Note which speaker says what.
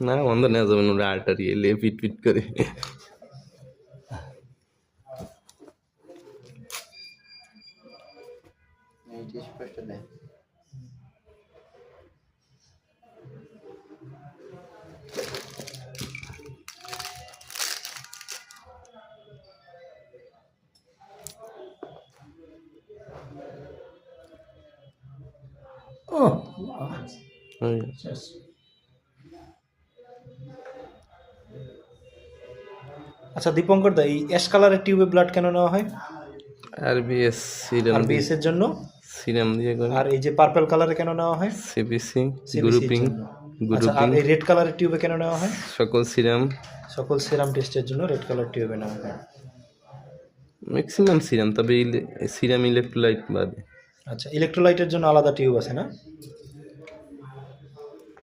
Speaker 1: না বন্ধ নেওয়া যাবে না, ওরা আর্টারি এলে পিট পিট করে।
Speaker 2: ও আচ্ছা দীপঙ্কর দা, এই অ্যাশ কালারের টিউবে ব্লাড কেন নেওয়া হয়?
Speaker 1: আরবিএস সিরাম
Speaker 2: আরবিএস এর জন্য।
Speaker 1: সিরাম দিয়ে করে।
Speaker 2: আর এই যে পার্পল কালারে কেন নেওয়া হয়?
Speaker 1: সিবিসি
Speaker 2: CBC র
Speaker 1: গ্রুপিং
Speaker 2: জন্য। আচ্ছা, আর এই রেড কালারের টিউবে কেন নেওয়া হয়?
Speaker 1: সকল সিরাম
Speaker 2: সকল সিরাম টেস্টের জন্য রেড কালার টিউবে নেওয়া হয়।
Speaker 1: ম্যাক্সিমাম সিরাম, তবে সিরাম ইলেক্ট্রোলাইট বাদে।
Speaker 2: আচ্ছা, ইলেকট্রোলাইটের জন্য আলাদা টিউব আছে না?